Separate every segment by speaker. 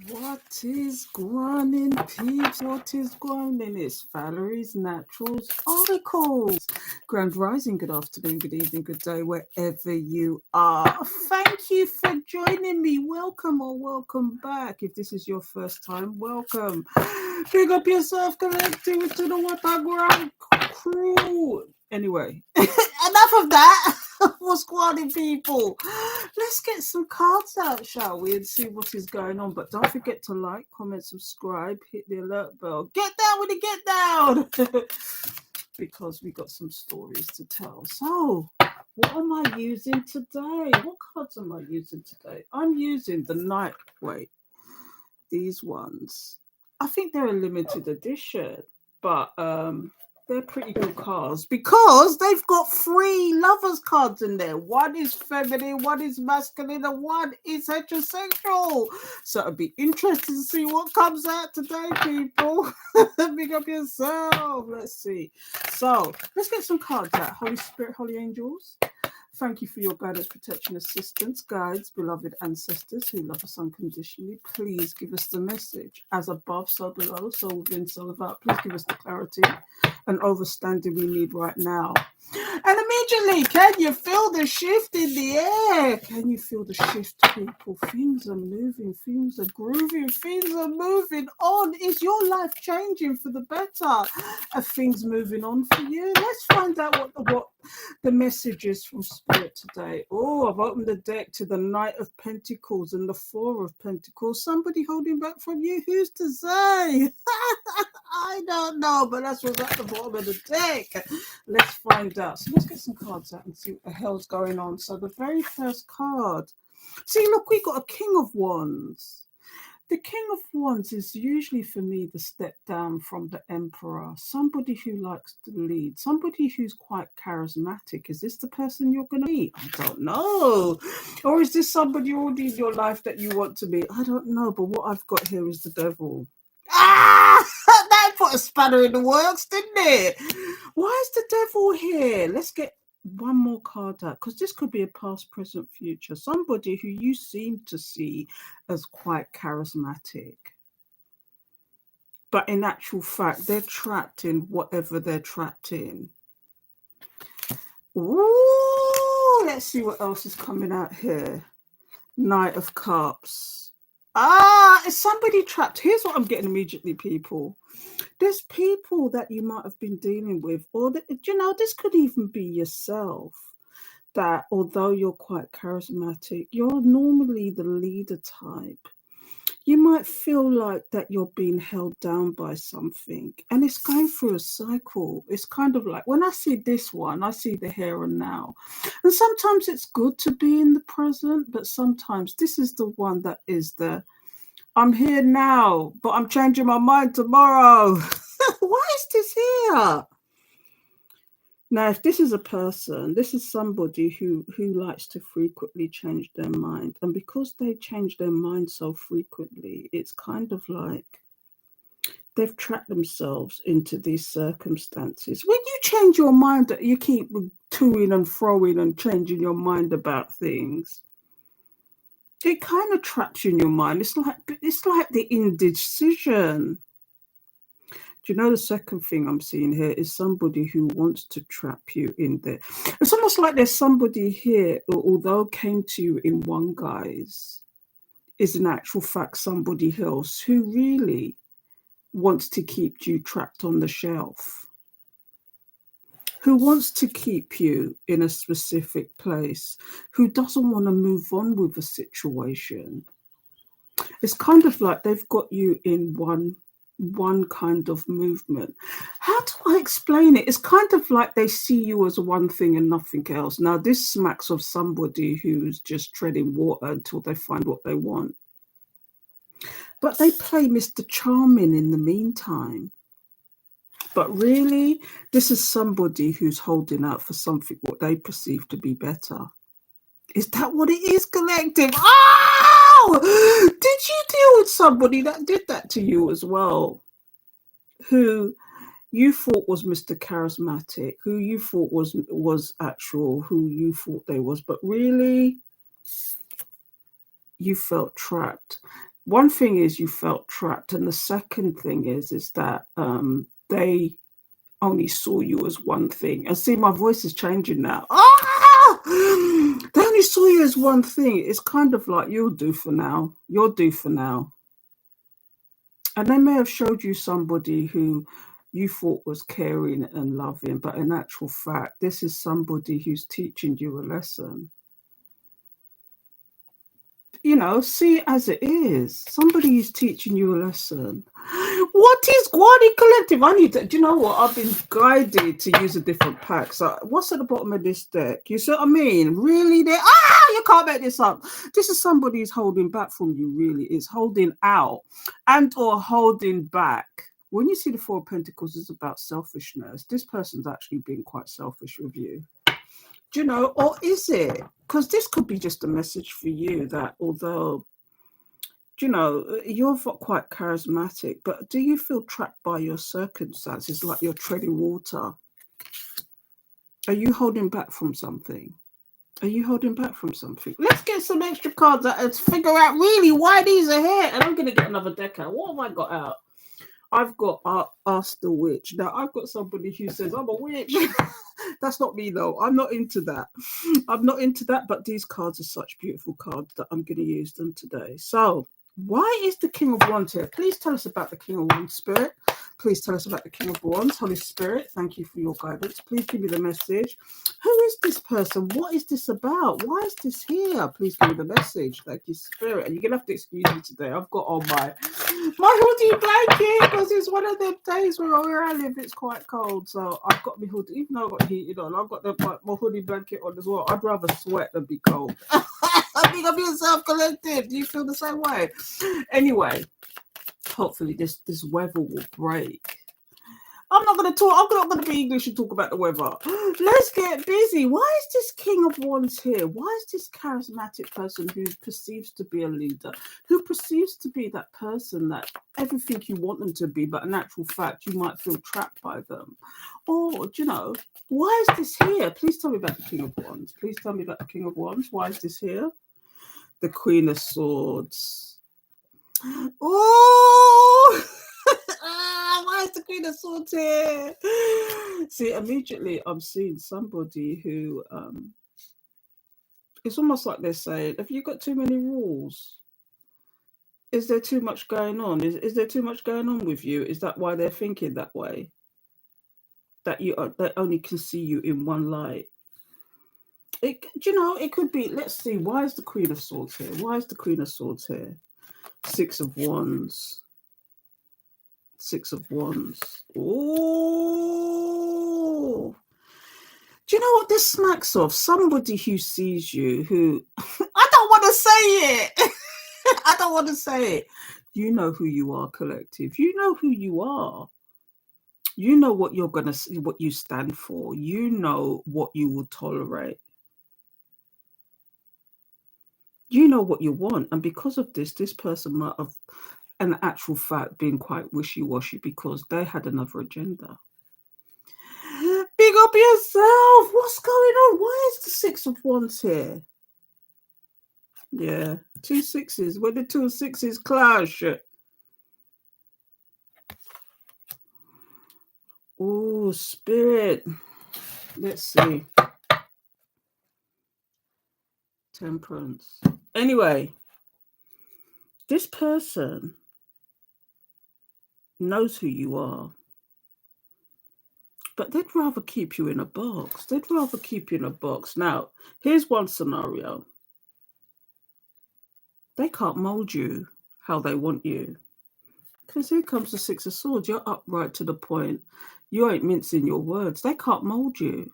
Speaker 1: What is gwan in peeps? What is gwan in? It's Valerie's Naturals Articles. Grand Rising, good afternoon, good evening, good day, wherever you are. Thank you for joining me. Welcome or welcome back. If this is your first time, welcome. Big up yourself, collective to the Watagram crew. Anyway, enough of that. What's going on, people? Let's get some cards out, shall we, and see what is going on. But don't forget to like, comment, subscribe, hit the alert bell. Get down with it, get down. Because we got some stories to tell. So, what am I using today? What cards am I using today? I'm using the Night Wait. These ones. I think they're a limited edition, but they're pretty good cards because they've got three lovers cards in there. One is feminine, one is masculine, and one is heterosexual. So it'd be interesting to see what comes out today, people. Big up yourself. Let's see. So let's get some cards out. Holy Spirit, Holy Angels. Thank you for your guidance, protection, assistance, guides, beloved ancestors who love us unconditionally. Please give us the message as above, so below, so within, so without. Please give us the clarity and understanding we need right now. And immediately, can you feel the shift in the air? Can you feel the shift, people? Things are moving, things are grooving, things are moving on. Is your life changing for the better? Are things moving on for you? Let's find out what the message is from Spirit today. Oh, I've opened the deck to the Knight of Pentacles and the Four of Pentacles. Somebody holding back from you? Who's to say? I don't know, but that's what's at the bottom of the deck. Let's find out. So let's get some cards out and see what the hell's going on. So the very first card. See, look, we got a King of Wands. The King of Wands is usually for me the step down from the Emperor, somebody who likes to lead, somebody who's quite charismatic. Is this the person you're going to meet? I don't know. Or is this somebody already in your life that you want to meet? I don't know. But what I've got here is the devil. Ah, that put a spanner in the works, didn't it? Why is the devil here? Let's get one more card out because this could be a past, present, future. Somebody who you seem to see as quite charismatic. But in actual fact, they're trapped in whatever they're trapped in. Ooh, let's see what else is coming out here. Knight of Cups. Ah, is somebody trapped? Here's what I'm getting immediately, people. There's people that you might have been dealing with, or that, this could even be yourself. That although you're quite charismatic, you're normally the leader type. You might feel like that you're being held down by something, and it's going through a cycle. It's kind of like when I see this one, I see the here and now. And sometimes it's good to be in the present, but sometimes this is the one that is the I'm here now, but I'm changing my mind tomorrow. Why is this here? Now, if this is a person, this is somebody who likes to frequently change their mind. And because they change their mind so frequently, it's kind of like they've trapped themselves into these circumstances. When you change your mind, you keep toing and froing and changing your mind about things. It kind of traps you in your mind. It's like the indecision. Do you know the second thing I'm seeing here is somebody who wants to trap you in there? It's almost like there's somebody here who, although came to you in one guise, is in actual fact somebody else who really wants to keep you trapped on the shelf, who wants to keep you in a specific place, who doesn't want to move on with a situation. It's kind of like they've got you in one kind of movement. How do I explain it? It's kind of like they see you as one thing and nothing else. Now, this smacks of somebody who's just treading water until they find what they want. But they play Mr. Charming in the meantime. But really, this is somebody who's holding out for something what they perceive to be better. Is that what it is, collective? Oh! Did you deal with somebody that did that to you as well? Who you thought was Mr. Charismatic, who you thought was actual, who you thought they was, but really you felt trapped. One thing is you felt trapped, and the second thing is that they only saw you as one thing. And see, my voice is changing now. Ah! They only saw you as one thing. It's kind of like, you'll do for now. You'll do for now. And they may have showed you somebody who you thought was caring and loving, but in actual fact, this is somebody who's teaching you a lesson. You know, see it as it is. Somebody is teaching you a lesson. What is Guardi Collective? I need to, do you know what? I've been guided to use a different pack. So what's at the bottom of this deck? You see what I mean? Really? You can't make this up. This is somebody who's holding back from you, really. Is holding out and or holding back. When you see the Four of Pentacles, it's about selfishness. This person's actually being quite selfish with you. Do you know, or is it? Because this could be just a message for you that although, you know, you're quite charismatic, but do you feel trapped by your circumstances, like you're treading water? Are you holding back from something? Are you holding back from something? Let's get some extra cards out and figure out really why these are here. And I'm going to get another deck out. What have I got out? I've got Ask the Witch. Now, I've got somebody who says, I'm a witch. That's not me, though. I'm not into that. I'm not into that, but these cards are such beautiful cards that I'm going to use them today. So, why is the King of Wands here? Please tell us about the King of Wands, Spirit. Please tell us about the King of Wands. Holy Spirit, thank you for your guidance. Please give me the message. Who is this person? What is this about? Why is this here? Please give me the message. Thank you, Spirit. And you're going to have to excuse me today. I've got on my hoodie blanket because it's one of them days where I live, it's quite cold. So I've got my hoodie, even though I've got heated on, I've got my hoodie blanket on as well. I'd rather sweat than be cold. I think I'm being self-collective. Do you feel the same way? Anyway, hopefully this weather will break. I'm not going to talk. I'm not going to be English and talk about the weather. Let's get busy. Why is this King of Wands here? Why is this charismatic person who perceives to be a leader, who perceives to be that person that everything you want them to be, but in actual fact, you might feel trapped by them? Or, do you know, why is this here? Please tell me about the King of Wands. Please tell me about the King of Wands. Why is this here? The Queen of Swords. Oh! Why is the Queen of Swords here? See, immediately I'm seeing somebody who it's almost like they're saying, have you got too many rules? Is there too much going on? Is there too much going on with you? Is that why they're thinking that way? That they only can see you in one light? Do you know, it could be, let's see, why is the Queen of Swords here? Why is the Queen of Swords here? Six of Wands. Six of Wands. Oh, do you know what this smacks of? Somebody who sees you who I don't want to say it. I don't want to say it. You know who you are, collective. You know who you are. You know what you're gonna see, what you stand for. You know what you will tolerate. You know what you want, and because of this person might have, in actual fact, been quite wishy-washy because they had another agenda. Big up yourself. What's going on? Why is the Six of Wands here? Yeah, 2 6s. When the 2 6s clash. Oh, Spirit. Let's see. Temperance. Anyway, this person knows who you are, but they'd rather keep you in a box. They'd rather keep you in a box. Now, here's one scenario. They can't mold you how they want you. Because here comes the Six of Swords. You're upright to the point. You ain't mincing your words. They can't mold you.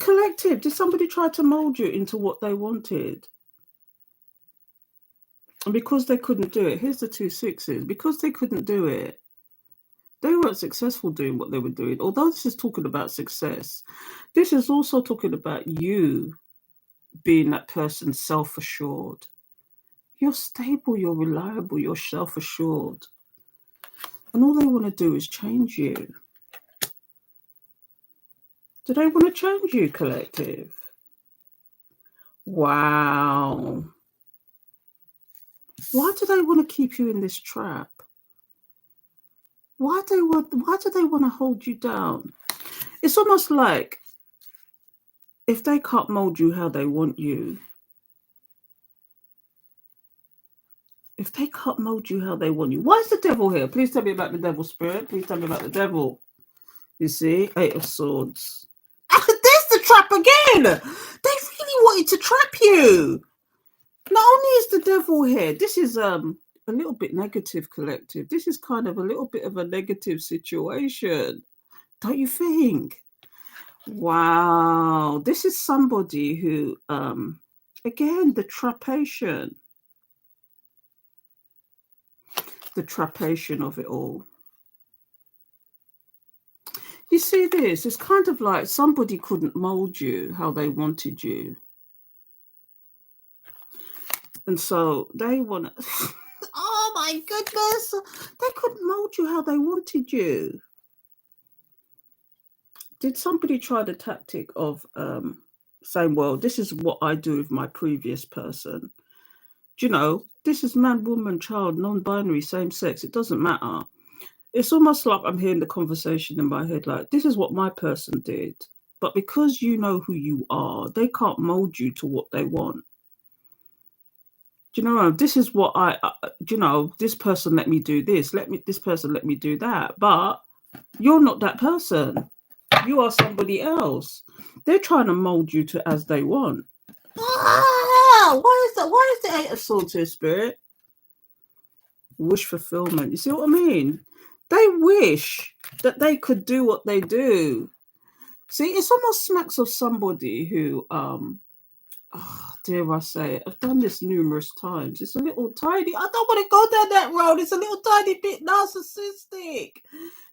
Speaker 1: Collective, did somebody try to mold you into what they wanted? And because they couldn't do it, here's the 2 6s. Because they couldn't do it, they weren't successful doing what they were doing. Although this is talking about success, this is also talking about you being that person self-assured. You're stable, you're reliable, you're self-assured. And all they want to do is change you. Do they want to change you, collective? Wow. Why do they want to keep you in this trap? Why do they want to hold you down? It's almost like if they can't mold you how they want you, if they can't mold you how they want you, why is the devil here? Please tell me about the devil spirit. Please tell me about the devil. You see, 8 of Swords. There's the trap again. They really wanted to trap you. Not only is the devil here, this is a little bit negative, collective. This is kind of a little bit of a negative situation, don't you think? Wow, this is somebody who, again, the trapation of it all. You see this? It's kind of like somebody couldn't mold you how they wanted you. And so they want to, oh my goodness, they couldn't mold you how they wanted you. Did somebody try the tactic of saying, well, this is what I do with my previous person? Do you know, this is man, woman, child, non-binary, same sex. It doesn't matter. It's almost like I'm hearing the conversation in my head, like, this is what my person did. But because you know who you are, they can't mold you to what they want. Do you know, this is what do you know, this person let me do this, this person let me do that. But you're not that person. You are somebody else. They're trying to mold you to as they want. Why is that? Why is the 8 of Swords here, Spirit? Wish fulfillment. You see what I mean? They wish that they could do what they do. See, it's almost smacks of somebody who, dare I say it, I've done this numerous times. It's a little tiny, I don't want to go down that road. It's a little tiny bit narcissistic.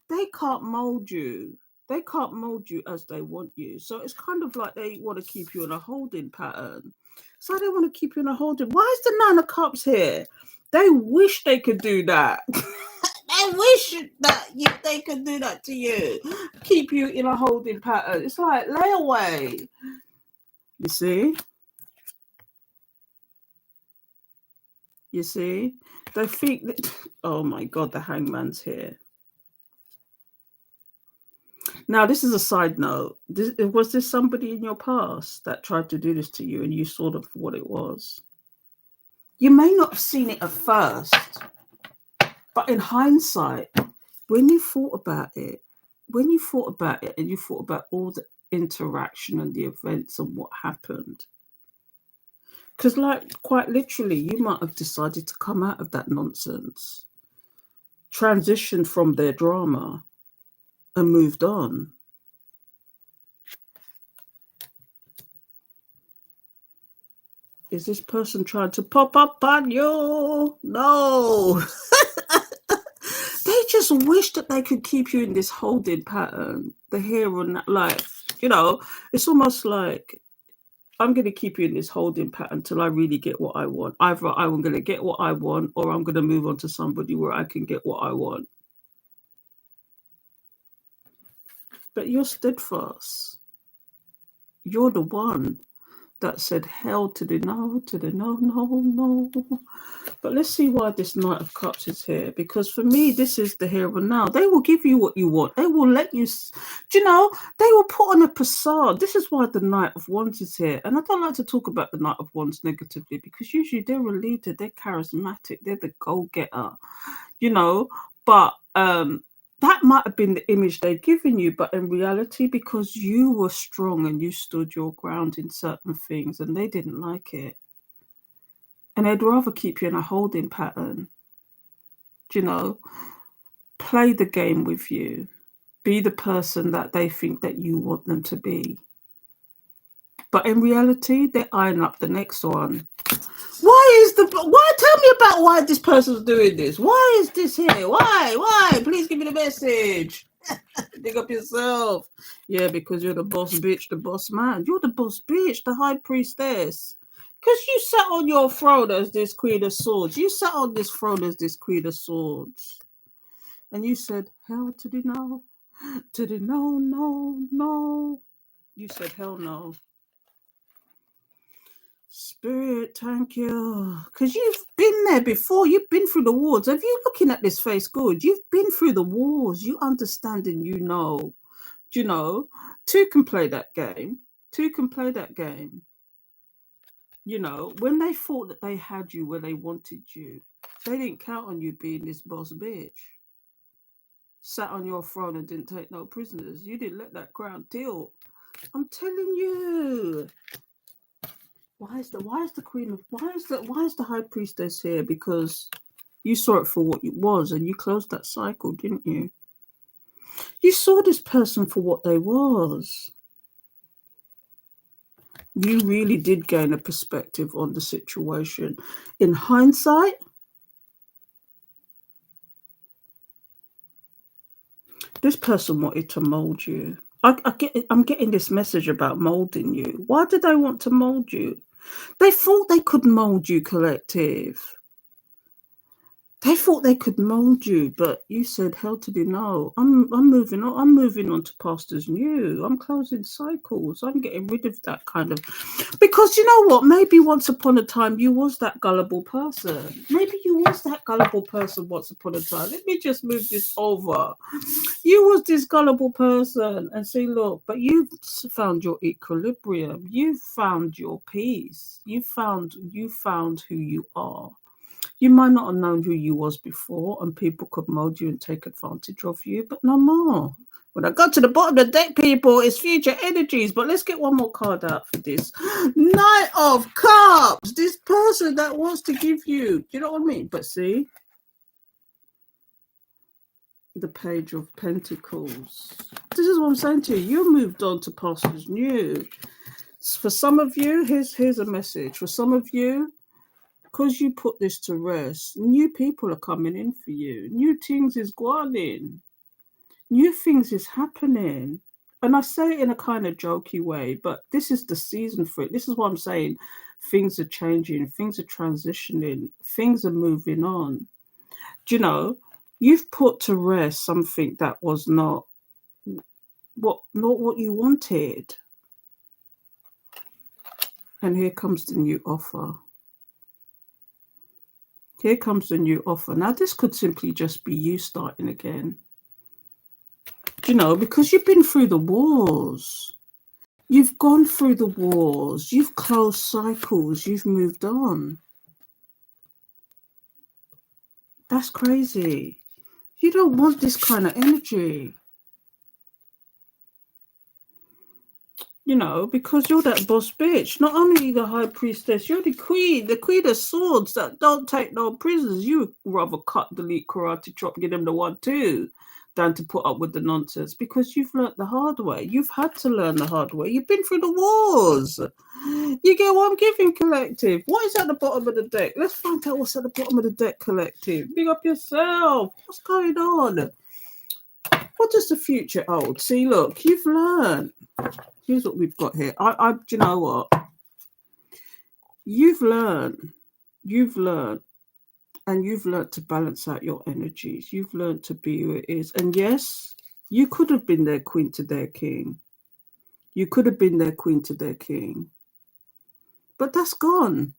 Speaker 1: They can't mold you. They can't mold you as they want you. So it's kind of like they want to keep you in a holding pattern. So they want to keep you in a holding. Why is the 9 of Cups here? They wish they could do that. They wish that they could do that to you. Keep you in a holding pattern. It's like layaway. You see? You see? They think that, oh my God, the Hangman's here. Now, this is a side note. Was this somebody in your past that tried to do this to you and you saw them for what it was? You may not have seen it at first, but in hindsight, when you thought about it and you thought about all the interaction and the events and what happened, because like quite literally, you might have decided to come out of that nonsense, transitioned from their drama and moved on. Is this person trying to pop up on you? No. They just wish that they could keep you in this holding pattern, the here and that. Like, you know, it's almost like I'm going to keep you in this holding pattern till I really get what I want. Either I'm going to get what I want or I'm going to move on to somebody where I can get what I want. But you're steadfast. You're the one that said hell to the no, no. But let's see why this Knight of Cups is here. Because for me, this is the here and now. They will give you what you want. They will let you, do you know, they will put on a facade. This is why the Knight of Wands is here. And I don't like to talk about the Knight of Wands negatively because usually they're a leader, they're charismatic, they're the go-getter, you know. But that might have been the image they'd given you, but in reality, because you were strong and you stood your ground in certain things and they didn't like it. And they'd rather keep you in a holding pattern, you know, play the game with you, be the person that they think that you want them to be. But in reality, they're eyeing up the next one. Tell me about why this person's doing this. Why is this here? Why? Please give me the message. Dig up yourself. Yeah, because you're the boss bitch, the boss man. You're the boss bitch, the high priestess. Because you sat on your throne as this Queen of Swords. You sat on this throne as this Queen of Swords. And you said, hell to the no. To the no. You said, hell no. Spirit, thank you. Because you've been there before. You've been through the wars. Have you looking at this face good? You've been through the wars. You understand and you know. Do you know? Two can play that game. Two can play that game. You know, when they thought that they had you where they wanted you, they didn't count on you being this boss bitch. Sat on your throne and didn't take no prisoners. You didn't let that crown tilt. I'm telling you. Why is the high priestess here? Because you saw it for what it was and you closed that cycle, didn't you? You saw this person for what they was. You really did gain a perspective on the situation. In hindsight, this person wanted to mold you. I'm getting this message about molding you. Why did they want to mold you? They thought they could mold you, collective. They thought they could mold you, but you said, hell to the no. I'm moving on. I'm moving on to pastors new. I'm closing cycles. I'm getting rid of that kind of, because you know what? Maybe once upon a time you was that gullible person. Maybe you was that gullible person once upon a time. Let me just move this over. You was this gullible person and say, look, but you've found your equilibrium. You found your peace. You found who you are. You might not have known who you was before, and people could mold you and take advantage of you, but no more. When I got to the bottom of the deck, people, it's future energies. But let's get one more card out for this. Knight of Cups. This person that wants to give you. You know what I mean? But see, the Page of Pentacles. This is what I'm saying to you. You moved on to pastors new. For some of you, here's a message. For some of you, because you put this to rest, new people are coming in for you. New things is going in. New things is happening. And I say it in a kind of jokey way, but this is the season for it. This is what I'm saying. Things are changing. Things are transitioning. Things are moving on. Do you know, you've put to rest something that was not what you wanted. And here comes the new offer. Here comes the new offer. Now, this could simply just be you starting again. You know, because you've been through the wars. You've gone through the wars. You've closed cycles. You've moved on. That's crazy. You don't want this kind of energy. You know, because you're that boss bitch. Not only the high priestess, you're the queen of swords that don't take no prisoners. You would rather cut, delete, karate, chop, get them the 1-2 than to put up with the nonsense, because you've learnt the hard way. You've had to learn the hard way. You've been through the wars. You get what I'm giving, collective. What is at the bottom of the deck? Let's find out what's at the bottom of the deck, collective. Big up yourself. What's going on? What does the future hold? See, look, you've learned. Here's what we've got here. Do you know what? You've learned, and you've learned to balance out your energies. You've learned to be who it is. And yes, you could have been their queen to their king. You could have been their queen to their king. But that's gone.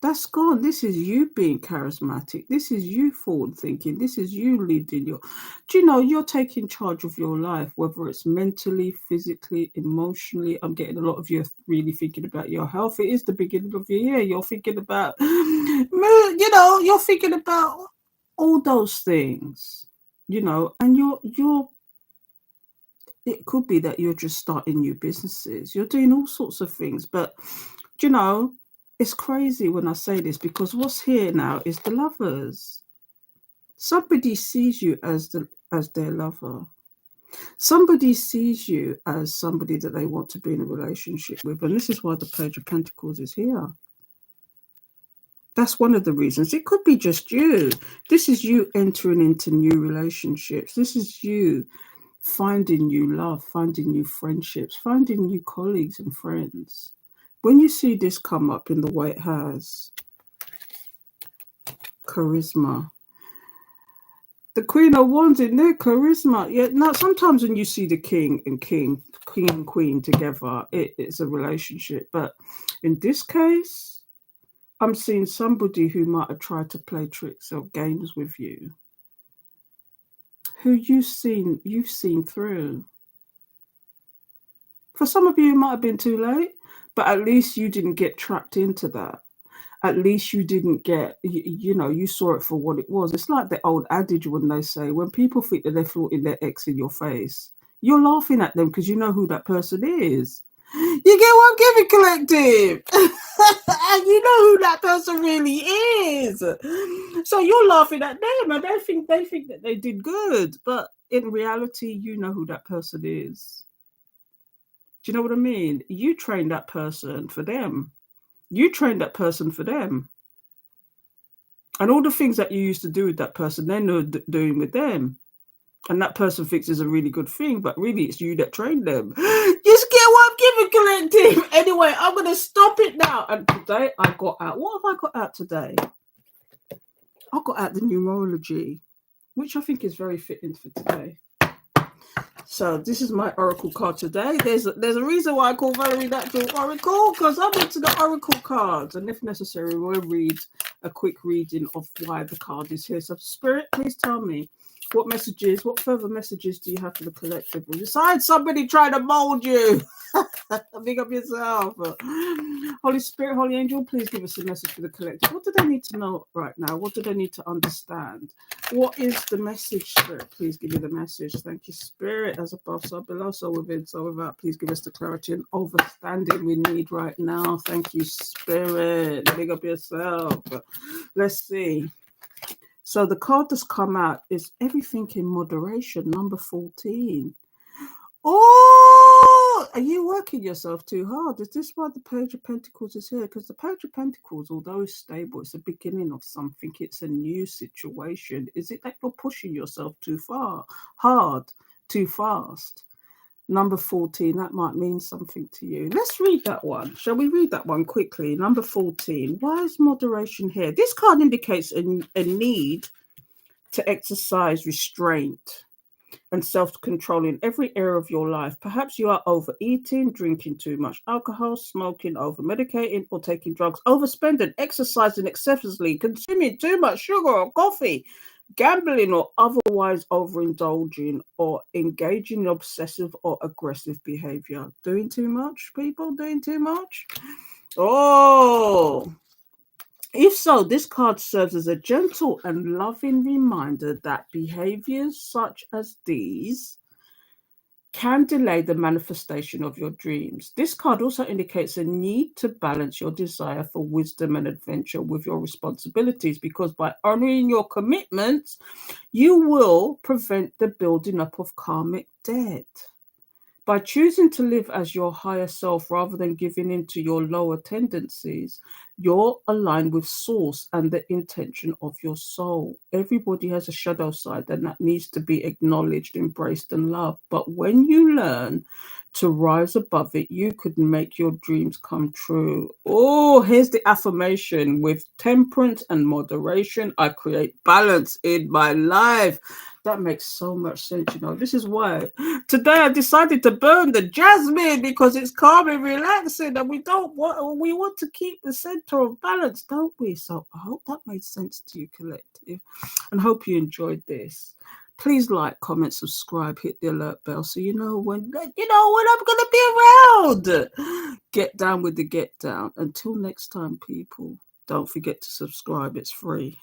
Speaker 1: That's gone. This is you being charismatic. This is you forward thinking. This is you leading your. Do you know, you're taking charge of your life, whether it's mentally, physically, emotionally. I'm getting a lot of you really thinking about your health. It is the beginning of your year. You're thinking about, you know, you're thinking about all those things, you know, and you're. It could be that you're just starting new businesses. You're doing all sorts of things, but do you know? It's crazy when I say this, because what's here now is the lovers. Somebody sees you as their lover. Somebody sees you as somebody that they want to be in a relationship with. And this is why the Page of Pentacles is here. That's one of the reasons. It could be just you. This is you entering into new relationships. This is you finding new love, finding new friendships, finding new colleagues and friends. When you see this come up in the way it has, charisma. The Queen of Wands in there, charisma. Yeah. Now, sometimes when you see the king and queen together, it's a relationship. But in this case, I'm seeing somebody who might have tried to play tricks or games with you, who you've seen through. For some of you, it might have been too late, but at least you didn't get trapped into that. At least you didn't get, you saw it for what it was. It's like the old adage when they say, when people think that they're flaunting their ex in your face, you're laughing at them because you know who that person is. You get what I'm giving, collective? And you know who that person really is. So you're laughing at them and they think that they did good. But in reality, you know who that person is. Do you know what I mean? You trained that person for them. You trained that person for them. And all the things that you used to do with that person, they're not doing with them. And that person thinks is a really good thing, but really it's you that trained them. You get what I'm giving, collective? Anyway, I'm going to stop it now. And today I got out. What have I got out today? I got out the numerology, which I think is very fitting for today. So this is my oracle card today. There's a reason why I call Valerie Natural Oracle, because I'm into the oracle cards, and if necessary, we'll read a quick reading of why the card is here. So Spirit, please tell me what further messages do you have for the collective? Besides somebody trying to mold you. Big up yourself. Holy Spirit, Holy Angel, please give us a message for the collective. What do they need to know right now? What do they need to understand? What is the message, Spirit? Please give me the message. Thank you, Spirit. As above, so below, so within, so without. Please give us the clarity and understanding we need right now. Thank you, Spirit. Big up yourself. Let's see. So the card that's come out is everything in moderation, number 14. Oh, are you working yourself too hard? Is this why the Page of Pentacles is here? Because the Page of Pentacles, although it's stable, it's the beginning of something. It's a new situation. Is it that you're pushing yourself too hard, too fast? Number 14, that might mean something to you. Let's read that one. Shall we read that one quickly? Number 14. Why is moderation here? This card indicates a need to exercise restraint and self-control in every area of your life. Perhaps you are overeating, drinking too much alcohol, smoking, over-medicating, or taking drugs, overspending, exercising excessively, consuming too much sugar or coffee, gambling or otherwise overindulging, or engaging in obsessive or aggressive behavior. Doing too much, people? Doing too much? Oh, if so, this card serves as a gentle and loving reminder that behaviors such as these can delay the manifestation of your dreams. This card also indicates a need to balance your desire for wisdom and adventure with your responsibilities, because by honoring your commitments, you will prevent the building up of karmic debt. By choosing to live as your higher self rather than giving in to your lower tendencies, you're aligned with source and the intention of your soul. Everybody has a shadow side, and that needs to be acknowledged, embraced, and loved. But when you learn to rise above it, you could make your dreams come true. Oh, here's the affirmation: with temperance and moderation, I create balance in my life. That makes so much sense, This is why today I decided to burn the jasmine, because it's calm and relaxing, and we want to keep the center of balance, don't we? So I hope that made sense to you, collective, and hope you enjoyed this. Please like, comment, subscribe, hit the alert bell so you know when I'm gonna be around. Get down with the get down. Until next time, people, don't forget to subscribe. It's free.